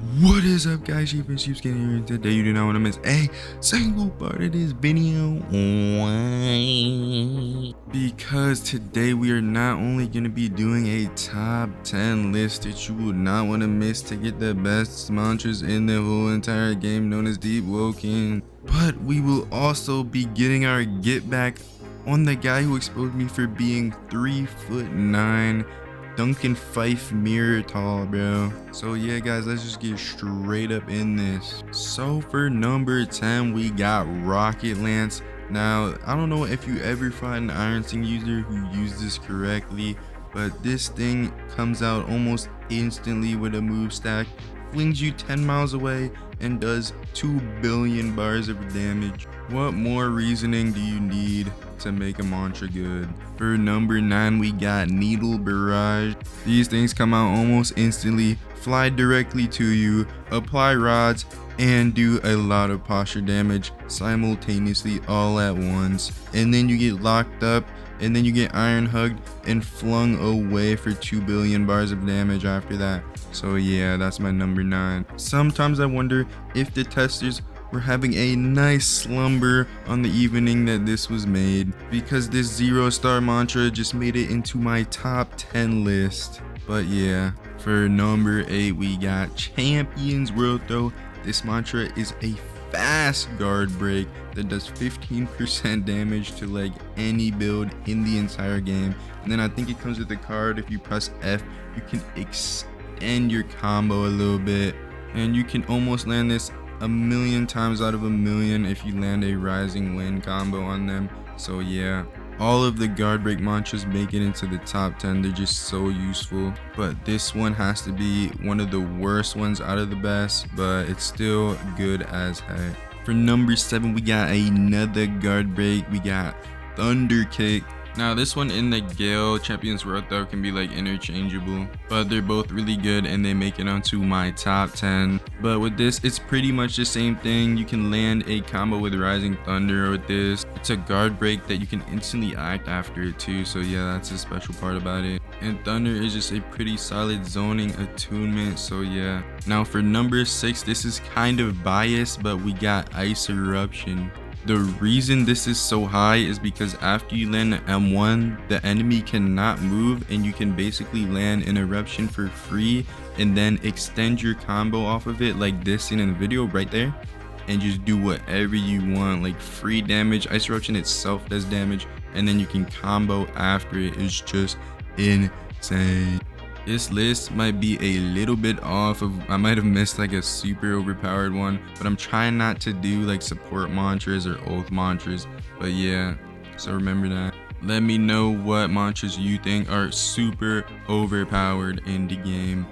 What is up, guys? SheepInSheepSkin here, and today you do not want to miss a single part of this video. Why? Because today we are not only going to be doing a top 10 list that you will not want to miss to get the best mantras in the whole entire game known as Deepwoken, but we will also be getting our get back on the guy who exposed me for being 3'9" Duncan Fife mirror tall, bro. So yeah, guys, let's just get straight up in this. So for number 10, we got Rocket Lance. Now, I don't know if you ever fought an Iron Sting user who used this correctly, but this thing comes out almost instantly with a move stack, flings you 10 miles away, and does 2 billion bars of damage. What more reasoning do you need to make a mantra good? For number 9, we got Needle Barrage. These things come out almost instantly, fly directly to you, apply rods, and do a lot of posture damage simultaneously all at once. And then you get locked up, and then you get iron hugged and flung away for 2 billion bars of damage after that. So yeah, that's my number 9. Sometimes I wonder if the testers were having a nice slumber on the evening that this was made, because this 0-star mantra just made it into my top 10 list. But yeah, for number 8, we got Champions World Throw. This mantra is a fast guard break that does 15% damage to like any build in the entire game. And then I think it comes with a card. If you press F, you can extend your combo a little bit, and you can almost land this a million times out of a million if you land a rising wind combo on them. So yeah, all of the guard break mantras make it into the top 10. They're just so useful, but this one has to be one of the worst ones out of the best, but it's still good as heck. For number 7, we got another guard break. We got Thunder Kick. Now this one in the Gale Champions World Throw can be like interchangeable, but they're both really good and they make it onto my top 10. But with this, it's pretty much the same thing. You can land a combo with Rising Thunder with this. It's a guard break that you can instantly act after it too, so yeah, that's a special part about it. And Thunder is just a pretty solid zoning attunement, so yeah. Now for number 6, this is kind of biased, but we got Ice Eruption. The reason this is so high is because after you land an M1, the enemy cannot move, and you can basically land an eruption for free and then extend your combo off of it like this in the video right there, and just do whatever you want, like free damage. Ice Eruption itself does damage, and then you can combo after it. It's just insane. This list might be a little bit off of, I might have missed like a super overpowered one, but I'm trying not to do like support mantras or oath mantras. But yeah, so remember that. Let me know what mantras you think are super overpowered in the game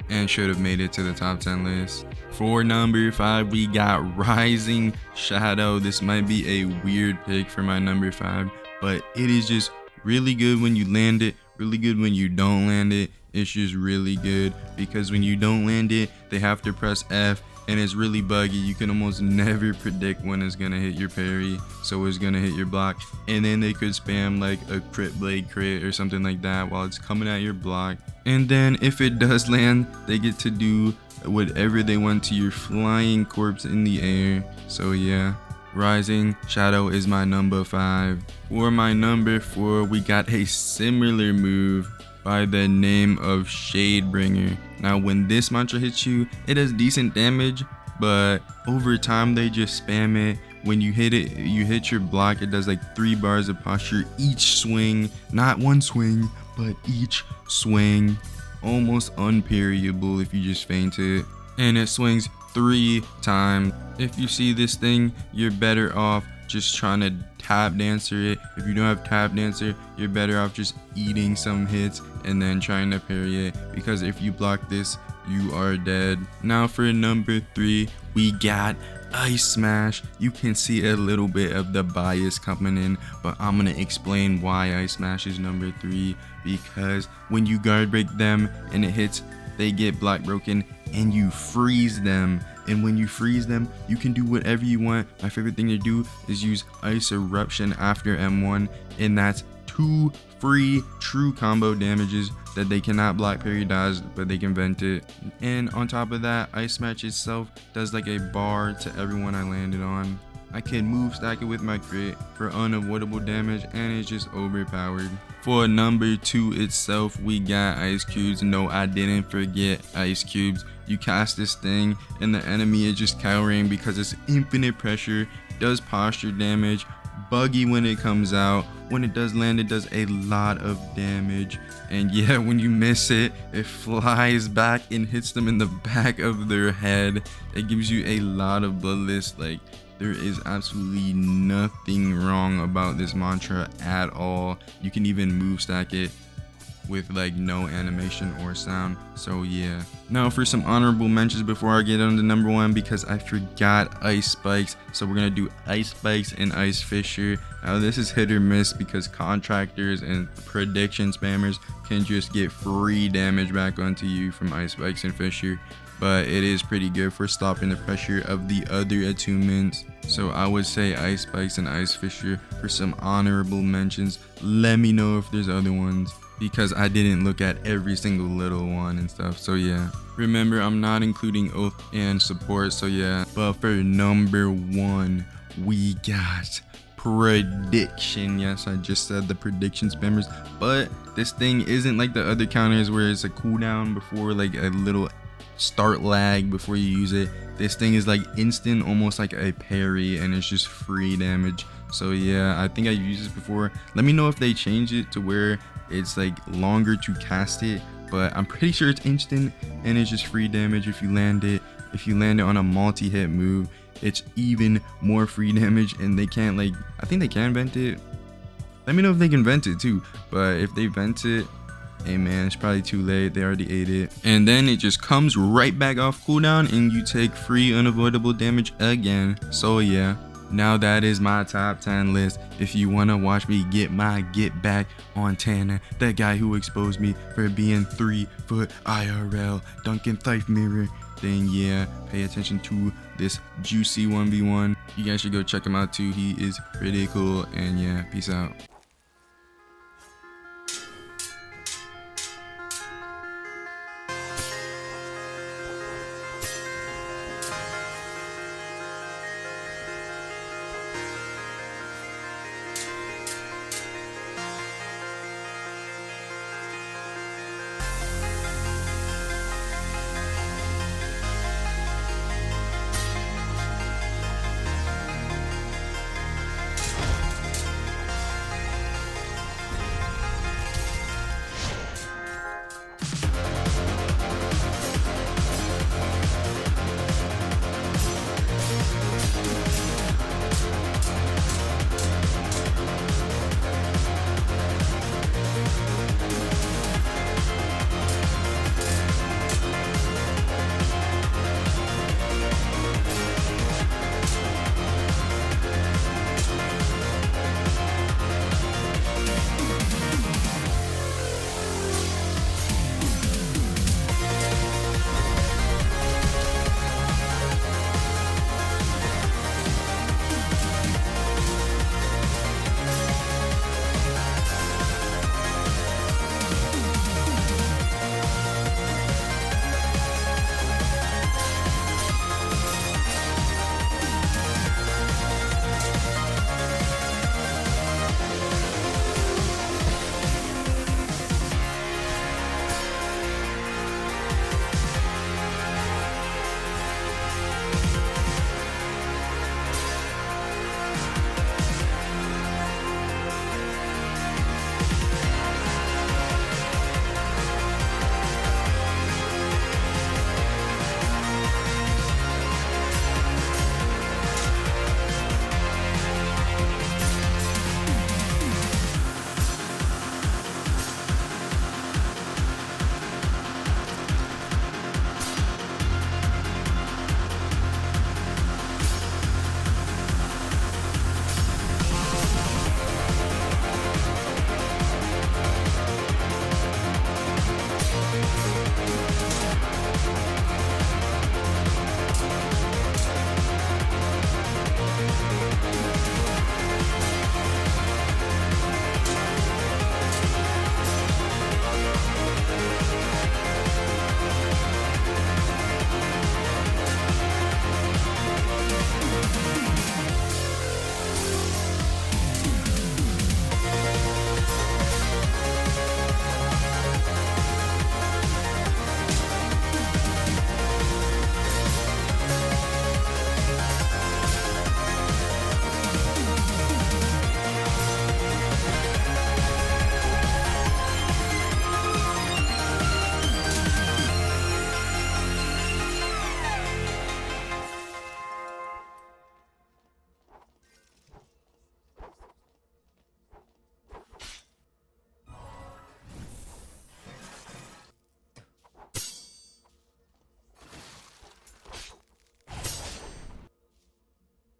and should have made it to the top 10 list. For number 5, we got Rising Shadow. This might be a weird pick for my number 5, but it is just really good when you land it, really good when you don't land it. It's just really good because when you don't land it, they have to press F, and it's really buggy. You can almost never predict when it's gonna hit your parry, so it's gonna hit your block, and then they could spam like a crit blade crit or something like that while it's coming at your block. And then if it does land, they get to do whatever they want to your flying corpse in the air. So yeah, Rising Shadow is my number 5. For my number 4, we got a similar move by the name of Shadebringer. Now when this mantra hits you, it does decent damage, but over time they just spam it. When you hit it, you hit your block, it does like 3 bars of posture each swing. Not one swing, but each swing. Almost unparryable if you just feint it, and it swings 3 times. If you see this thing, you're better off just trying to tap dancer it. If you don't have tap dancer, you're better off just eating some hits and then trying to parry it, because if you block this, you are dead. Now for number 3, we got Ice Smash. You can see a little bit of the bias coming in, but I'm gonna explain why Ice Smash is number 3. Because when you guard break them and it hits, they get block broken and you freeze them. And when you freeze them, you can do whatever you want. My favorite thing to do is use Ice Eruption after M1, and that's 2 free true combo damages that they cannot block parry dodge, but they can vent it. And on top of that, Ice Smash itself does like a bar to everyone I landed on. I can move stack it with my crit for unavoidable damage, and it's just overpowered. For number 2 itself, we got ice cubes. No, I didn't forget ice cubes. You cast this thing and the enemy is just cowering because it's infinite pressure, does posture damage, buggy when it comes out. When it does land, it does a lot of damage, and yeah, when you miss it, it flies back and hits them in the back of their head. It gives you a lot of bloodless. Like, there is absolutely nothing wrong about this mantra at all. You can even move stack it with like no animation or sound. So yeah, now for some honorable mentions before I get on to number 1, because I forgot ice spikes. So we're gonna do ice spikes and ice fissure. Now this is hit or miss because contractors and prediction spammers can just get free damage back onto you from ice spikes and fissure, but it is pretty good for stopping the pressure of the other attunements. So I would say ice spikes and ice fissure for some honorable mentions. Let me know if there's other ones, because I didn't look at every single little one and stuff. So yeah, remember, I'm not including oath and support. So yeah, but for number 1, we got prediction. Yes, I just said the prediction spammers, but this thing isn't like the other counters where it's a cooldown before, like a little start lag before you use it. This thing is like instant, almost like a parry, and it's just free damage. So yeah, I think I used this before. Let me know if they change it to where it's like longer to cast it, but I'm pretty sure it's instant and it's just free damage if you land it. If you land it on a multi-hit move, it's even more free damage, and they can't, like, I think they can vent it. Let me know if they can vent it too, but if they vent it, hey man, it's probably too late. They already ate it. And then it just comes right back off cooldown and you take free unavoidable damage again. So yeah, now that is my top 10 list. If you want to watch me get my get back on Tanner, that guy who exposed me for being 3 foot IRL Duncan Thief Mirror, then yeah, pay attention to this juicy 1v1. You guys should go check him out too. He is pretty cool. And yeah, peace out.